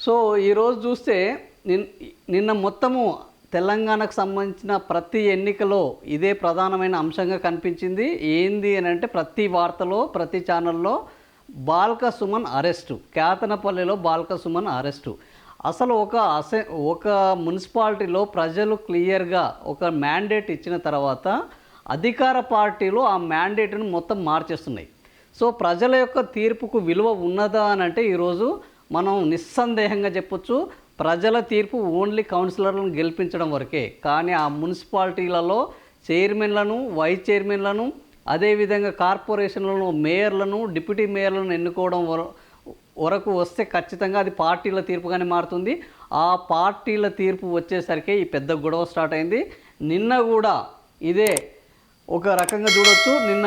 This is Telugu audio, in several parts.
సో ఈరోజు చూస్తే నిన్న మొత్తము తెలంగాణకు సంబంధించిన ప్రతి ఎన్నికలో ఇదే ప్రధానమైన అంశంగా కనిపించింది. ఏంది అని అంటే ప్రతి వార్తలో ప్రతి ఛానల్లో బాల్క సుమన్ అరెస్టు, కేతనపల్లిలో బాల్క సుమన్ అరెస్టు. అసలు ఒక మున్సిపాలిటీలో ప్రజలు క్లియర్గా ఒక మ్యాండేట్ ఇచ్చిన తర్వాత అధికార పార్టీలు ఆ మ్యాండేట్ను మొత్తం మార్చేస్తున్నాయి. సో ప్రజల యొక్క తీర్పుకు విలువ ఉన్నదా అని అంటే ఈరోజు మనం నిస్సందేహంగా చెప్పొచ్చు, ప్రజల తీర్పు ఓన్లీ కౌన్సిలర్లను గెలిపించడం వరకే. కానీ ఆ మున్సిపాలిటీలలో చైర్మన్లను, వైస్ చైర్మన్లను, అదేవిధంగా కార్పొరేషన్లను, మేయర్లను, డిప్యూటీ మేయర్లను ఎన్నుకోవడం వరకు వస్తే ఖచ్చితంగా అది పార్టీల తీర్పుగానే మారుతుంది. ఆ పార్టీల తీర్పు వచ్చేసరికి ఈ పెద్ద గొడవ స్టార్ట్ అయింది. నిన్న కూడా ఇదే ఒక రకంగా చూడొచ్చు. నిన్న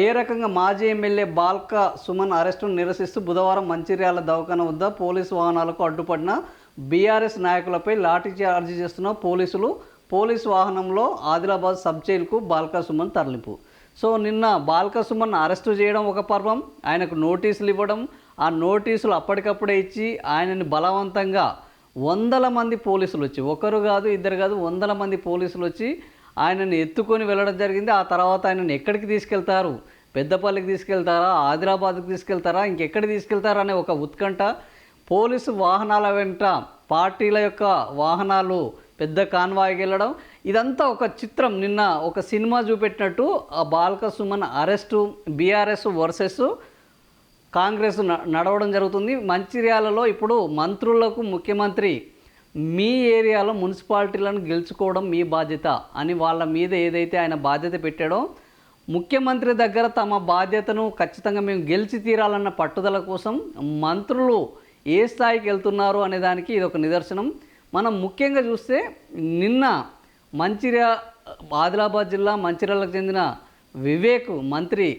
ఏ రకంగా మాజీ ఎమ్మెల్యే బాల్క సుమన్ అరెస్టును నిరసిస్తూ బుధవారం మంచిర్యాల దవాఖాన వద్ద పోలీసు వాహనాలకు అడ్డుపడిన బీఆర్ఎస్ నాయకులపై లాఠీ చార్జీ చేస్తున్న పోలీసు వాహనంలో ఆదిలాబాద్ సబ్ జైలుకు బాల్క సుమన్ తరలింపు. సో నిన్న బాల్క సుమన్ అరెస్టు చేయడం ఒక పర్వం, ఆయనకు నోటీసులు ఇవ్వడం, ఆ నోటీసులు అప్పటికప్పుడే ఇచ్చి ఆయనని బలవంతంగా వందల మంది పోలీసులు వచ్చి, ఒకరు కాదు ఇద్దరు కాదు, వందల మంది పోలీసులు వచ్చి ఆయనని ఎత్తుకొని వెళ్ళడం జరిగింది. ఆ తర్వాత ఆయనను ఎక్కడికి తీసుకెళ్తారు, పెద్దపల్లికి తీసుకెళ్తారా, ఆదిలాబాద్కి తీసుకెళ్తారా, ఇంకెక్కడికి తీసుకెళ్తారా అనే ఒక ఉత్కంఠ. పోలీసు వాహనాల వెంట పార్టీల యొక్క వాహనాలు పెద్ద కాన్వాయ్కి వెళ్ళడం, ఇదంతా ఒక చిత్రం. నిన్న ఒక సినిమా చూపెట్టినట్టు ఆ Balka Suman arrest BRS versus Congress నడవడం జరుగుతుంది. మంచిర్యాలలో ఇప్పుడు మంత్రులకు ముఖ్యమంత్రి మీ ఏరియాలో మున్సిపాలిటీలను గెలుచుకోవడం మీ బాధ్యత అని వాళ్ళ మీద ఏదైతే ఆయన బాధ్యత పెట్టాడో, ముఖ్యమంత్రి దగ్గర తమ బాధ్యతను ఖచ్చితంగా మేము గెలిచి తీరాలన్న పట్టుదల కోసం మంత్రులు ఏ స్థాయికి వెళ్తున్నారు అనే దానికి ఇది ఒక నిదర్శనం. మనం ముఖ్యంగా చూస్తే నిన్న ఆదిలాబాద్ జిల్లా మంచిర్యాలకు చెందిన వివేక్ మంత్రి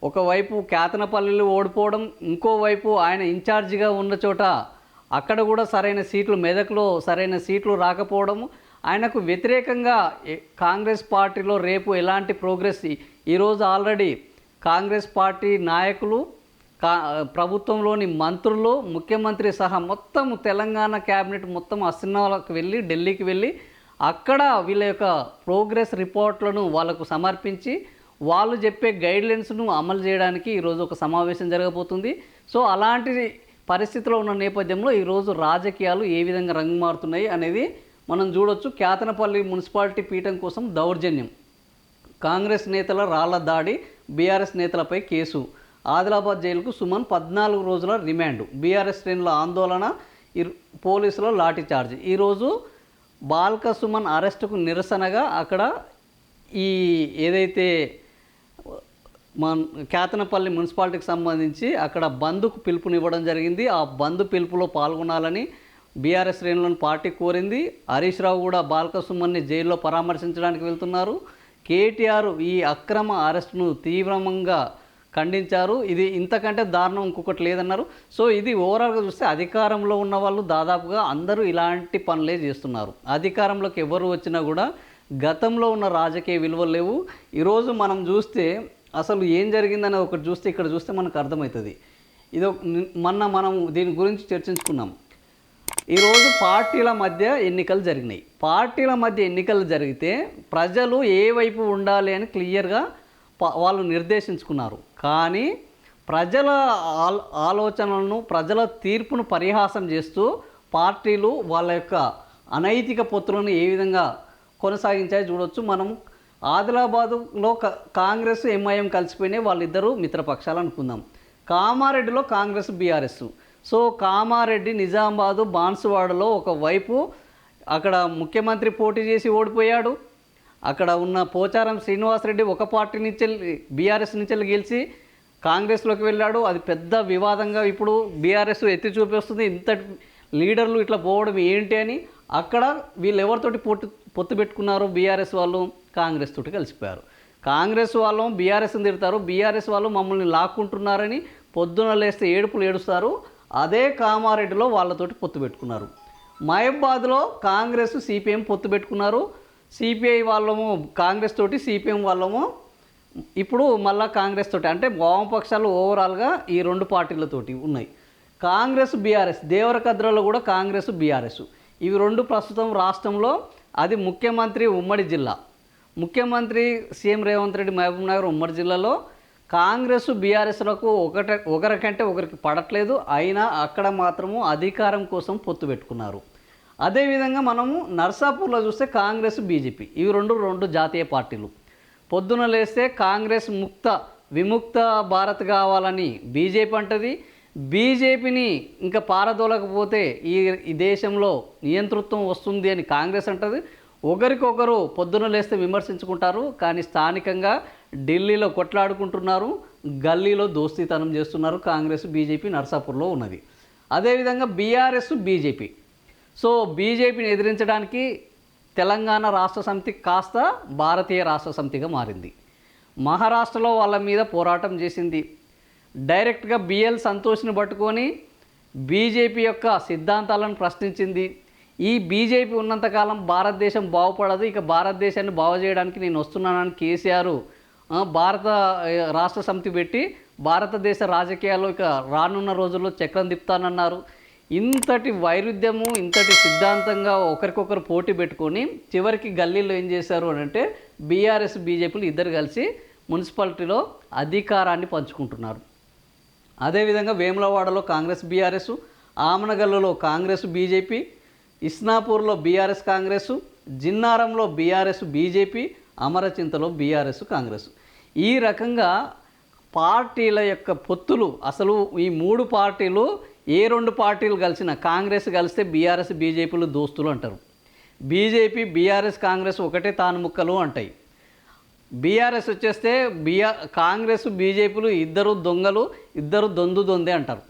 ఒకవైపు కేతనపల్లిలో ఓడిపోవడం, ఇంకోవైపు ఆయన ఇన్ఛార్జిగా ఉన్న చోట అక్కడ కూడా సరైన సీట్లు, మెదక్లో సరైన సీట్లు రాకపోవడం, ఆయనకు వ్యతిరేకంగా కాంగ్రెస్ పార్టీలో రేపు ఎలాంటి ప్రోగ్రెస్, ఈరోజు ఆల్రెడీ కాంగ్రెస్ పార్టీ నాయకులు, ప్రభుత్వంలోని మంత్రులు, ముఖ్యమంత్రి సహా మొత్తం తెలంగాణ క్యాబినెట్ మొత్తం అసిన్నాలకు వెళ్ళి ఢిల్లీకి వెళ్ళి అక్కడ వీళ్ళ యొక్క ప్రోగ్రెస్ రిపోర్ట్లను వాళ్ళకు సమర్పించి వాళ్ళు చెప్పే గైడ్లైన్స్ను అమలు చేయడానికి ఈరోజు ఒక సమావేశం జరగబోతుంది. సో అలాంటి పరిస్థితిలో ఉన్న నేపథ్యంలో ఈరోజు రాజకీయాలు ఏ విధంగా రంగు మారుతున్నాయి అనేది మనం చూడొచ్చు. కేతనపల్లి మున్సిపాలిటీ పీఠం కోసం దౌర్జన్యం, కాంగ్రెస్ నేతల రాళ్ల దాడి, బీఆర్ఎస్ నేతలపై కేసు, ఆదిలాబాద్ జైలుకు సుమన్ 14 రోజుల రిమాండ్, బీఆర్ఎస్ శ్రేణుల ఆందోళన, పోలీసుల లాఠీ చార్జ్. ఈరోజు బాల్క సుమన్ అరెస్టుకు నిరసనగా అక్కడ ఈ ఏదైతే కేతనపల్లి మున్సిపాలిటీకి సంబంధించి అక్కడ బంద్కు పిలుపునివ్వడం జరిగింది. ఆ బంద్ పిలుపులో పాల్గొనాలని బీఆర్ఎస్ శ్రేణులను పార్టీ కోరింది. హరీష్ రావు కూడా బాల్క సుమన్ని జైల్లో పరామర్శించడానికి వెళ్తున్నారు. కేటీఆర్ ఈ అక్రమ అరెస్టును తీవ్రంగా ఖండించారు. ఇది ఇంతకంటే దారుణం ఇంకొకటి లేదన్నారు. సో ఇది ఓవరాల్గా చూస్తే అధికారంలో ఉన్న వాళ్ళు దాదాపుగా అందరూ ఇలాంటి పనులే చేస్తున్నారు. అధికారంలోకి ఎవరు వచ్చినా కూడా గతంలో ఉన్న రాజకీయ విలువలు లేవు. ఈరోజు మనం చూస్తే అసలు ఏం జరిగిందని ఒకటి చూస్తే ఇక్కడ చూస్తే మనకు అర్థమవుతుంది. మనం దీని గురించి చర్చించుకున్నాం. ఈరోజు పార్టీల మధ్య ఎన్నికలు జరిగినాయి. పార్టీల మధ్య ఎన్నికలు జరిగితే ప్రజలు ఏ వైపు ఉండాలి అని క్లియర్గా వాళ్ళు నిర్దేశించుకున్నారు. కానీ ప్రజల ఆలోచనలను, ప్రజల తీర్పును పరిహాసం చేస్తూ పార్టీలు వాళ్ళ యొక్క అనైతిక పొత్తులను ఏ విధంగా కొనసాగించాయో చూడొచ్చు. మనం ఆదిలాబాదులో కాంగ్రెస్ ఎంఐఎం కలిసిపోయినాయి, వాళ్ళిద్దరూ మిత్రపక్షాలు అనుకుందాం. కామారెడ్డిలో కాంగ్రెస్ బీఆర్ఎస్. సో కామారెడ్డి, నిజామాబాదు, బాన్సువాడలో ఒకవైపు అక్కడ ముఖ్యమంత్రి పోటీ చేసి ఓడిపోయాడు. అక్కడ ఉన్న పోచారం శ్రీనివాసరెడ్డి ఒక పార్టీ నుంచి బీఆర్ఎస్ నుంచి గెలిచి కాంగ్రెస్లోకి వెళ్ళాడు. అది పెద్ద వివాదంగా ఇప్పుడు బీఆర్ఎస్ ఎత్తి చూపిస్తుంది. ఇంత లీడర్లు ఇట్లా పోవడం ఏంటి అని. అక్కడ వీళ్ళు ఎవరితోటి పొత్తు పెట్టుకున్నారు, బీఆర్ఎస్ వాళ్ళు కాంగ్రెస్ తోటి కలిసిపోయారు. కాంగ్రెస్ వాళ్ళు బీఆర్ఎస్ని తిడతారు, బీఆర్ఎస్ వాళ్ళు మమ్మల్ని లాక్కుంటున్నారని పొద్దున లేస్తే ఏడుపులు ఏడుస్తారు. అదే కామారెడ్డిలో వాళ్ళతోటి పొత్తు పెట్టుకున్నారు. మహబాద్లో కాంగ్రెస్ సిపిఎం పొత్తు పెట్టుకున్నారు. సిపిఐ వాళ్ళము కాంగ్రెస్ తోటి, సిపిఎం వాళ్ళము ఇప్పుడు మళ్ళీ కాంగ్రెస్ తోటి, అంటే వామపక్షాలు ఓవరాల్గా ఈ రెండు పార్టీలతోటి ఉన్నాయి. కాంగ్రెస్ బీఆర్ఎస్ దేవరకద్రలో కూడా కాంగ్రెస్ బీఆర్ఎస్ ఇవి రెండు ప్రస్తుతం రాష్ట్రంలో అది ముఖ్యమంత్రి ఉమ్మడి జిల్లా ముఖ్యమంత్రి సీఎం రేవంత్ రెడ్డి మహబూబ్ నగర్ ఉమ్మడి జిల్లాలో కాంగ్రెస్ బీఆర్ఎస్లకు ఒకరికంటే ఒకరికి పడట్లేదు, అయినా అక్కడ మాత్రము అధికారం కోసం పొత్తు పెట్టుకున్నారు. అదేవిధంగా మనము నర్సాపూర్లో చూస్తే కాంగ్రెస్ బీజేపీ ఇవి రెండు జాతీయ పార్టీలు. పొద్దున లేస్తే కాంగ్రెస్ విముక్త భారత్ కావాలని బీజేపీ అంటది. బీజేపీని ఇంకా పారదోలకపోతే ఈ దేశంలో నియంతృత్వం వస్తుంది అని కాంగ్రెస్ అంటది. ఒకరికొకరు పొద్దున లేస్తే విమర్శించుకుంటారు, కానీ స్థానికంగా ఢిల్లీలో కొట్లాడుకుంటున్నారు, గల్లీలో దోస్తీతనం చేస్తున్నారు. కాంగ్రెస్ బీజేపీ నర్సాపూర్లో ఉన్నది. అదేవిధంగా బీఆర్ఎస్ బీజేపీ. సో బీజేపీని ఎదిరించడానికి తెలంగాణ రాష్ట్ర సమితి కాస్త భారతీయ రాష్ట్ర సమితిగా మారింది. మహారాష్ట్రలో వాళ్ళ మీద పోరాటం చేసింది. డైరెక్ట్గా బిఎల్ సంతోష్ని పట్టుకొని బీజేపీ యొక్క సిద్ధాంతాలను ప్రశ్నించింది. ఈ బీజేపీ ఉన్నంతకాలం భారతదేశం బాగుపడదు, ఇక భారతదేశాన్ని బాగు చేయడానికి నేను వస్తున్నానని కేసీఆర్ భారత రాష్ట్ర సమితి పెట్టి భారతదేశ రాజకీయాల్లో ఇక రానున్న రోజుల్లో చక్రం తిప్పుతానన్నారు. ఇంతటి వైరుధ్యము, ఇంతటి సిద్ధాంతంగా ఒకరికొకరు పోటీ పెట్టుకొని చివరికి గల్లీలో ఏం చేశారు అని అంటే బీఆర్ఎస్ బీజేపీలు ఇద్దరు కలిసి మున్సిపాలిటీలో అధికారాన్ని పంచుకుంటున్నారు. అదేవిధంగా వేములవాడలో కాంగ్రెస్ బీఆర్ఎస్, ఆమనగల్లులో కాంగ్రెస్ బీజేపీ, ఇస్నాపూర్లో బీఆర్ఎస్ కాంగ్రెస్, జిన్నారంలో బీఆర్ఎస్ బీజేపీ, అమరచింతలో బీఆర్ఎస్ కాంగ్రెస్. ఈ రకంగా పార్టీల యొక్క పొత్తులు అసలు ఈ మూడు పార్టీలు ఏ రెండు పార్టీలు కలిసినా కాంగ్రెస్ కలిస్తే బీఆర్ఎస్ బీజేపీలు దోస్తులు అంటారు. బీజేపీ బీఆర్ఎస్ కాంగ్రెస్ ఒకటే తాను ముక్కలు అంటాయి. బీఆర్ఎస్ వచ్చేస్తే కాంగ్రెస్ బీజేపీలు ఇద్దరు దొంగలు, ఇద్దరు దొందే అంటారు.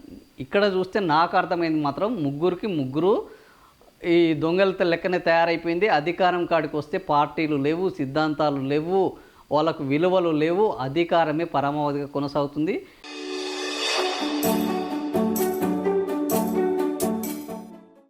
ఇక్కడ చూస్తే నాకు అర్థమైంది మాత్రం ముగ్గురు ఈ దొంగలతో లెక్కనే తయారైపోయింది. అధికారం కాడికి వస్తే పార్టీలు లేవు, సిద్ధాంతాలు లేవు, వాళ్ళకు విలువలు లేవు, అధికారమే పరమావధిగా కొనసాగుతుంది.